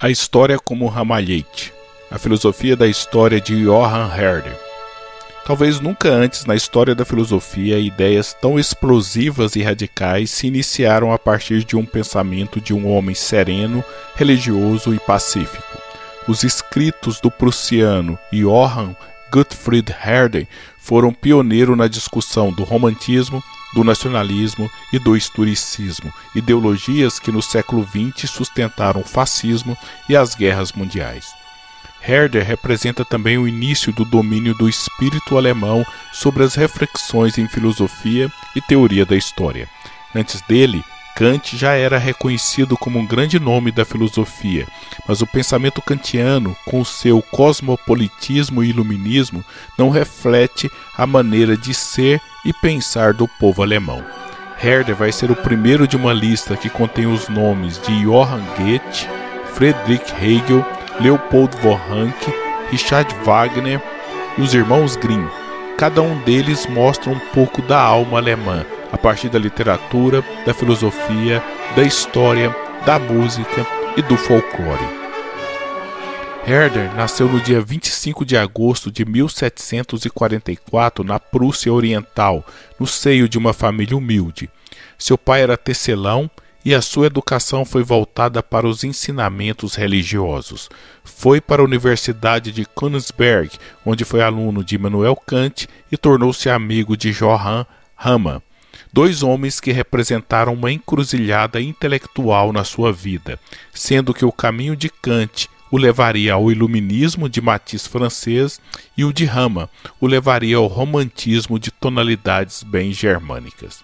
A história como ramalhete. A filosofia da história de Johann Herder. Talvez nunca antes na história da filosofia ideias tão explosivas e radicais se iniciaram a partir de um pensamento de um homem sereno, religioso e pacífico. Os escritos do prussiano Johann Gottfried Herder foram pioneiros na discussão do romantismo, do nacionalismo e do historicismo, ideologias que no século XX sustentaram o fascismo e as guerras mundiais. Herder representa também o início do domínio do espírito alemão sobre as reflexões em filosofia e teoria da história. Antes dele, Kant já era reconhecido como um grande nome da filosofia, mas o pensamento kantiano, com seu cosmopolitismo e iluminismo, não reflete a maneira de ser e pensar do povo alemão. Herder vai ser o primeiro de uma lista que contém os nomes de Johann Goethe, Friedrich Hegel, Leopold von Ranke, Richard Wagner e os irmãos Grimm. Cada um deles mostra um pouco da alma alemã, a partir da literatura, da filosofia, da história, da música e do folclore. Herder nasceu no dia 25 de agosto de 1744 na Prússia Oriental, no seio de uma família humilde. Seu pai era tecelão e a sua educação foi voltada para os ensinamentos religiosos. Foi para a Universidade de Königsberg, onde foi aluno de Immanuel Kant e tornou-se amigo de Johann Hamann, dois homens que representaram uma encruzilhada intelectual na sua vida, sendo que o caminho de Kant o levaria ao iluminismo de matiz francês e o de Hamann o levaria ao romantismo de tonalidades bem germânicas.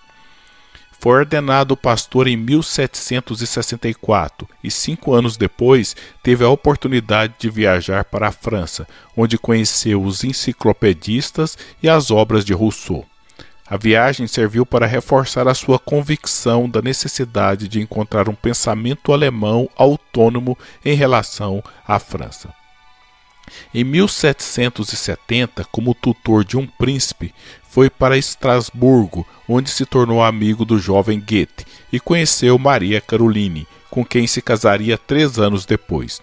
Foi ordenado pastor em 1764 e 5 anos depois teve a oportunidade de viajar para a França, onde conheceu os enciclopedistas e as obras de Rousseau. A viagem serviu para reforçar a sua convicção da necessidade de encontrar um pensamento alemão autônomo em relação à França. Em 1770, como tutor de um príncipe, foi para Estrasburgo, onde se tornou amigo do jovem Goethe e conheceu Maria Caroline, com quem se casaria 3 anos depois.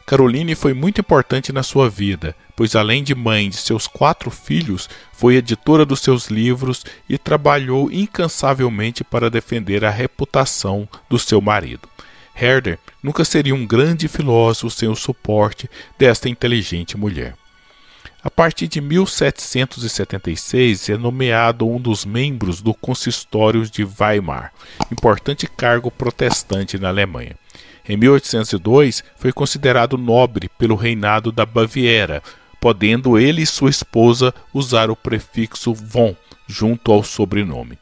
Caroline foi muito importante na sua vida, pois além de mãe de seus 4 filhos, foi editora dos seus livros e trabalhou incansavelmente para defender a reputação do seu marido. Herder nunca seria um grande filósofo sem o suporte desta inteligente mulher. A partir de 1776 é nomeado um dos membros do Consistório de Weimar, importante cargo protestante na Alemanha. Em 1802 foi considerado nobre pelo reinado da Baviera, podendo ele e sua esposa usar o prefixo von junto ao sobrenome.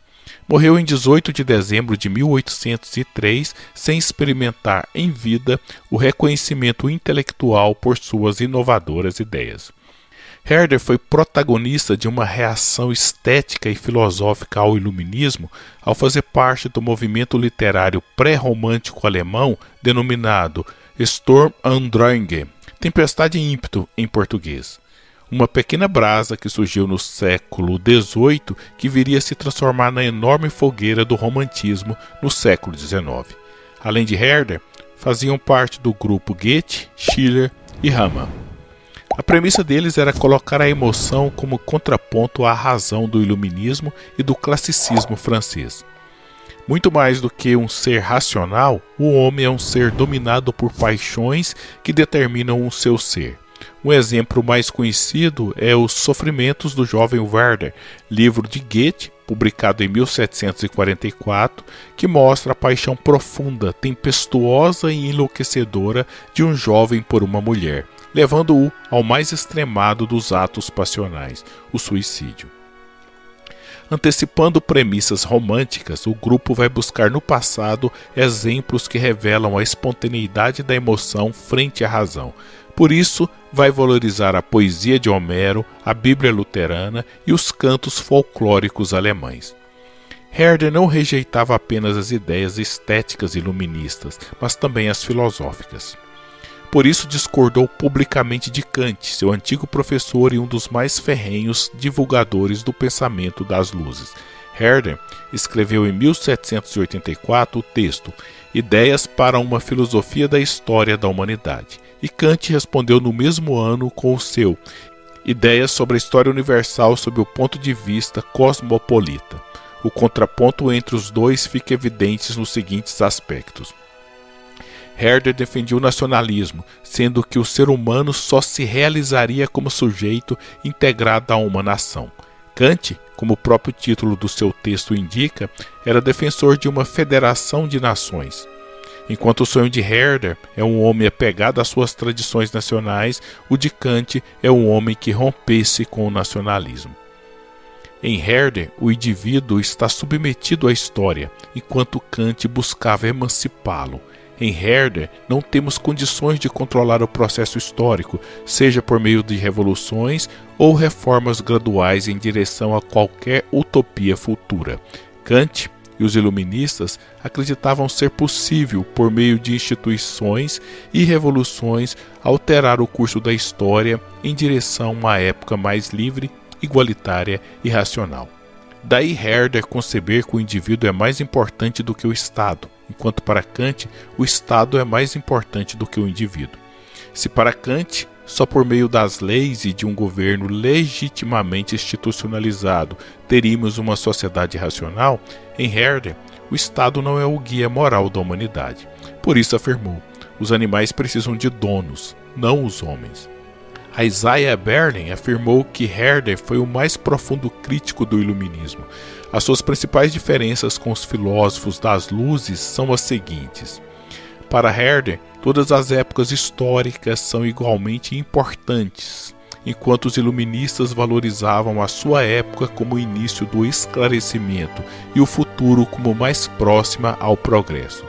Morreu em 18 de dezembro de 1803, sem experimentar em vida o reconhecimento intelectual por suas inovadoras ideias. Herder foi protagonista de uma reação estética e filosófica ao iluminismo ao fazer parte do movimento literário pré-romântico alemão denominado Sturm und Drang, Tempestade e Ímpeto em português. Uma pequena brasa que surgiu no século XVIII que viria a se transformar na enorme fogueira do romantismo no século XIX. Além de Herder, faziam parte do grupo Goethe, Schiller e Hamann. A premissa deles era colocar a emoção como contraponto à razão do iluminismo e do classicismo francês. Muito mais do que um ser racional, o homem é um ser dominado por paixões que determinam o seu ser. Um exemplo mais conhecido é Os Sofrimentos do Jovem Werther, livro de Goethe, publicado em 1744, que mostra a paixão profunda, tempestuosa e enlouquecedora de um jovem por uma mulher, levando-o ao mais extremado dos atos passionais, o suicídio. Antecipando premissas românticas, o grupo vai buscar no passado exemplos que revelam a espontaneidade da emoção frente à razão. Por isso, vai valorizar a poesia de Homero, a Bíblia luterana e os cantos folclóricos alemães. Herder não rejeitava apenas as ideias estéticas iluministas, mas também as filosóficas. Por isso discordou publicamente de Kant, seu antigo professor e um dos mais ferrenhos divulgadores do pensamento das luzes. Herder escreveu em 1784 o texto Ideias para uma filosofia da história da humanidade. E Kant respondeu no mesmo ano com o seu Ideias sobre a história universal sob o ponto de vista cosmopolita. O contraponto entre os dois fica evidente nos seguintes aspectos. Herder defendia o nacionalismo, sendo que o ser humano só se realizaria como sujeito integrado a uma nação. Kant, como o próprio título do seu texto indica, era defensor de uma federação de nações. Enquanto o sonho de Herder é um homem apegado às suas tradições nacionais, o de Kant é um homem que rompesse com o nacionalismo. Em Herder, o indivíduo está submetido à história, enquanto Kant buscava emancipá-lo. Em Herder, não temos condições de controlar o processo histórico, seja por meio de revoluções ou reformas graduais em direção a qualquer utopia futura. Kant e os iluministas acreditavam ser possível, por meio de instituições e revoluções, alterar o curso da história em direção a uma época mais livre, igualitária e racional. Daí Herder conceber que o indivíduo é mais importante do que o Estado, enquanto para Kant o Estado é mais importante do que o indivíduo. Se para Kant, só por meio das leis e de um governo legitimamente institucionalizado teríamos uma sociedade racional, em Herder, o Estado não é o guia moral da humanidade. Por isso afirmou, os animais precisam de donos, não os homens. Isaiah Berlin afirmou que Herder foi o mais profundo crítico do iluminismo. As suas principais diferenças com os filósofos das luzes são as seguintes. Para Herder, todas as épocas históricas são igualmente importantes, enquanto os iluministas valorizavam a sua época como o início do esclarecimento e o futuro como mais próxima ao progresso.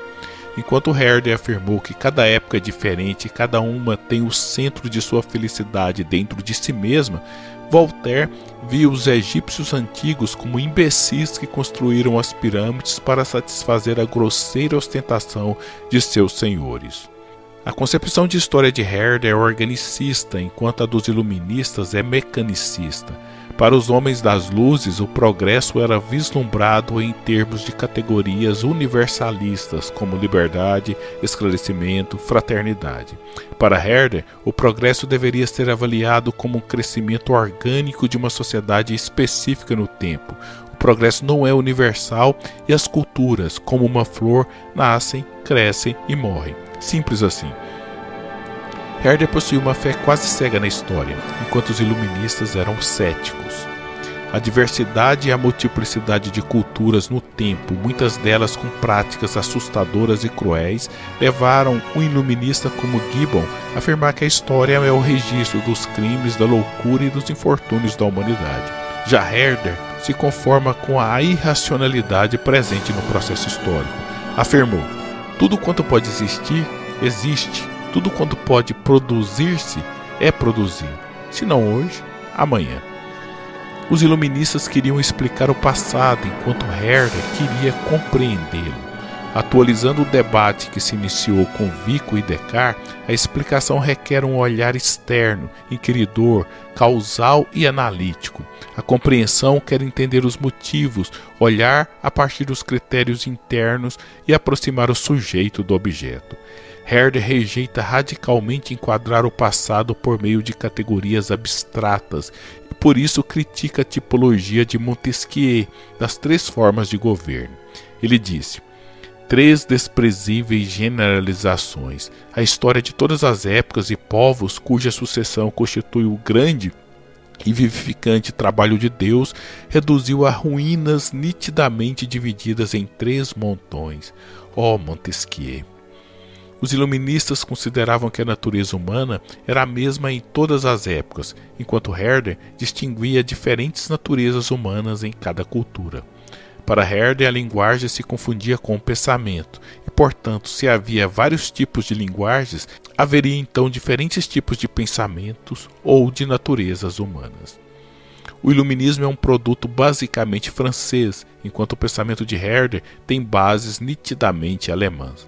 Enquanto Herder afirmou que cada época é diferente e cada uma tem o centro de sua felicidade dentro de si mesma, Voltaire via os egípcios antigos como imbecis que construíram as pirâmides para satisfazer a grosseira ostentação de seus senhores. A concepção de história de Herder é organicista, enquanto a dos iluministas é mecanicista. Para os homens das luzes, o progresso era vislumbrado em termos de categorias universalistas, como liberdade, esclarecimento, fraternidade. Para Herder, o progresso deveria ser avaliado como um crescimento orgânico de uma sociedade específica no tempo. O progresso não é universal e as culturas, como uma flor, nascem, crescem e morrem. Simples assim. Herder possuía uma fé quase cega na história, enquanto os iluministas eram céticos. A diversidade e a multiplicidade de culturas no tempo, muitas delas com práticas assustadoras e cruéis, levaram o iluminista como Gibbon a afirmar que a história é o registro dos crimes, da loucura e dos infortúnios da humanidade. Já Herder se conforma com a irracionalidade presente no processo histórico. Afirmou: tudo quanto pode existir, existe. Tudo quanto pode produzir-se é produzido, se não hoje, amanhã. Os iluministas queriam explicar o passado, enquanto Herder queria compreendê-lo. Atualizando o debate que se iniciou com Vico e Descartes, a explicação requer um olhar externo, inquiridor, causal e analítico. A compreensão quer entender os motivos, olhar a partir dos critérios internos e aproximar o sujeito do objeto. Herder rejeita radicalmente enquadrar o passado por meio de categorias abstratas e por isso critica a tipologia de Montesquieu das três formas de governo. Ele disse: três desprezíveis generalizações. A história de todas as épocas e povos cuja sucessão constitui o grande e vivificante trabalho de Deus reduziu a ruínas nitidamente divididas em três montões. Ó Montesquieu! Os iluministas consideravam que a natureza humana era a mesma em todas as épocas, enquanto Herder distinguia diferentes naturezas humanas em cada cultura. Para Herder, a linguagem se confundia com o pensamento, e, portanto, se havia vários tipos de linguagens, haveria então diferentes tipos de pensamentos ou de naturezas humanas. O iluminismo é um produto basicamente francês, enquanto o pensamento de Herder tem bases nitidamente alemãs.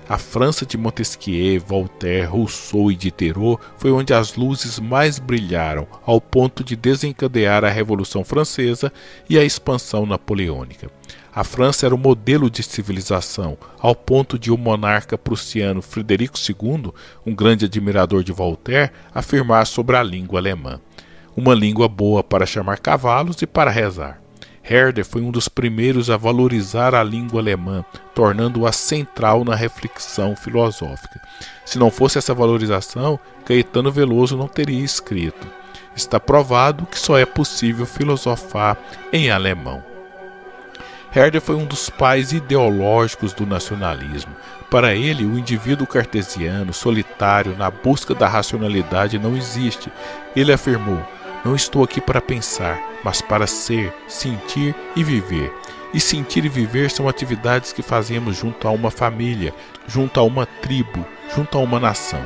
A França de Montesquieu, Voltaire, Rousseau e Diderot foi onde as luzes mais brilharam, ao ponto de desencadear a Revolução Francesa e a expansão napoleônica. A França era o modelo de civilização, ao ponto de o monarca prussiano Frederico II, um grande admirador de Voltaire, afirmar sobre a língua alemã: uma língua boa para chamar cavalos e para rezar. Herder foi um dos primeiros a valorizar a língua alemã, tornando-a central na reflexão filosófica. Se não fosse essa valorização, Caetano Veloso não teria escrito: está provado que só é possível filosofar em alemão. Herder foi um dos pais ideológicos do nacionalismo. Para ele, o indivíduo cartesiano, solitário, na busca da racionalidade não existe. Ele afirmou: não estou aqui para pensar, mas para ser, sentir e viver. E sentir e viver são atividades que fazemos junto a uma família, junto a uma tribo, junto a uma nação.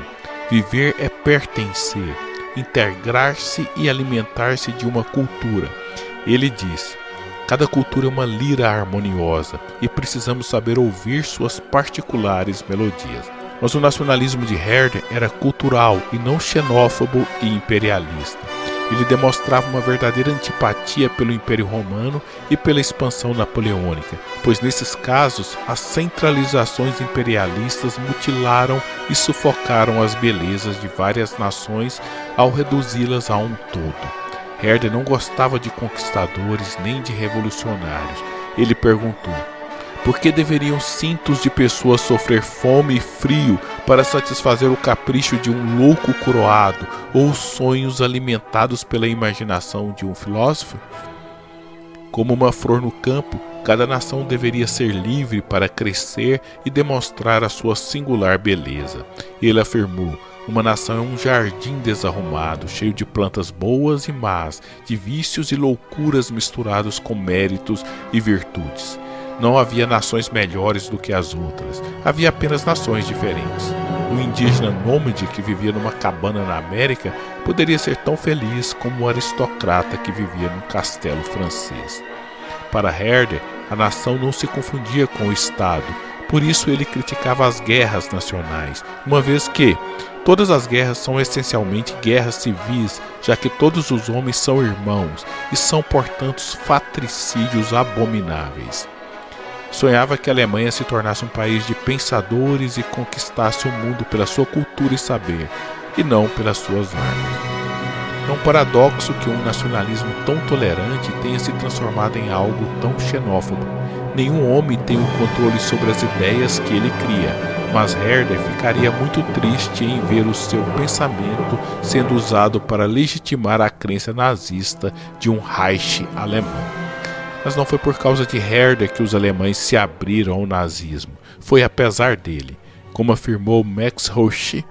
Viver é pertencer, integrar-se e alimentar-se de uma cultura. Ele diz: cada cultura é uma lira harmoniosa e precisamos saber ouvir suas particulares melodias. Mas o nacionalismo de Herder era cultural e não xenófobo e imperialista. Ele demonstrava uma verdadeira antipatia pelo Império Romano e pela expansão napoleônica, pois nesses casos as centralizações imperialistas mutilaram e sufocaram as belezas de várias nações ao reduzi-las a um todo. Herder não gostava de conquistadores nem de revolucionários. Ele perguntou: por que deveriam cintos de pessoas sofrer fome e frio para satisfazer o capricho de um louco coroado ou os sonhos alimentados pela imaginação de um filósofo? Como uma flor no campo, cada nação deveria ser livre para crescer e demonstrar a sua singular beleza. Ele afirmou: uma nação é um jardim desarrumado, cheio de plantas boas e más, de vícios e loucuras misturados com méritos e virtudes. Não havia nações melhores do que as outras, havia apenas nações diferentes. O indígena nômade que vivia numa cabana na América poderia ser tão feliz como o aristocrata que vivia num castelo francês. Para Herder, a nação não se confundia com o Estado, por isso ele criticava as guerras nacionais, uma vez que todas as guerras são essencialmente guerras civis, já que todos os homens são irmãos e são, portanto, fratricídios abomináveis. Sonhava que a Alemanha se tornasse um país de pensadores e conquistasse o mundo pela sua cultura e saber, e não pelas suas armas. É um paradoxo que um nacionalismo tão tolerante tenha se transformado em algo tão xenófobo. Nenhum homem tem o controle sobre as ideias que ele cria, mas Herder ficaria muito triste em ver o seu pensamento sendo usado para legitimar a crença nazista de um Reich alemão. Mas não foi por causa de Herder que os alemães se abriram ao nazismo, foi apesar dele. Como afirmou Max Rorschach,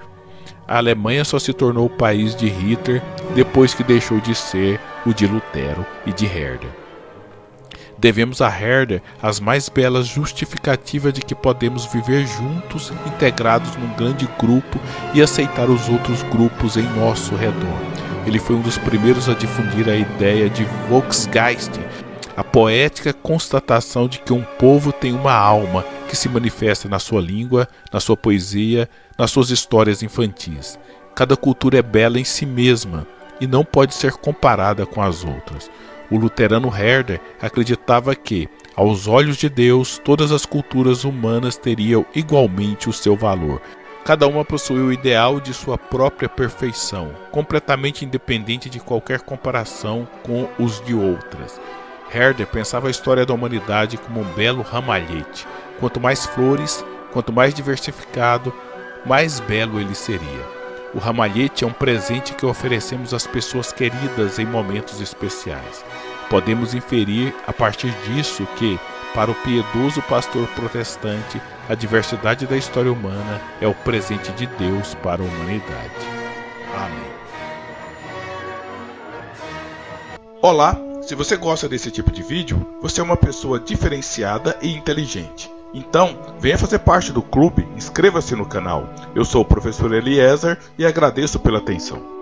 a Alemanha só se tornou o país de Hitler depois que deixou de ser o de Lutero e de Herder. Devemos a Herder as mais belas justificativas de que podemos viver juntos, integrados num grande grupo e aceitar os outros grupos em nosso redor. Ele foi um dos primeiros a difundir a ideia de Volksgeist, a poética constatação de que um povo tem uma alma que se manifesta na sua língua, na sua poesia, nas suas histórias infantis. Cada cultura é bela em si mesma e não pode ser comparada com as outras. O luterano Herder acreditava que, aos olhos de Deus, todas as culturas humanas teriam igualmente o seu valor. Cada uma possuía o ideal de sua própria perfeição, completamente independente de qualquer comparação com os de outras. Herder pensava a história da humanidade como um belo ramalhete. Quanto mais flores, quanto mais diversificado, mais belo ele seria. O ramalhete é um presente que oferecemos às pessoas queridas em momentos especiais. Podemos inferir a partir disso que, para o piedoso pastor protestante, a diversidade da história humana é o presente de Deus para a humanidade. Amém. Olá! Se você gosta desse tipo de vídeo, você é uma pessoa diferenciada e inteligente. Então, venha fazer parte do clube, inscreva-se no canal. Eu sou o professor Eliezer e agradeço pela atenção.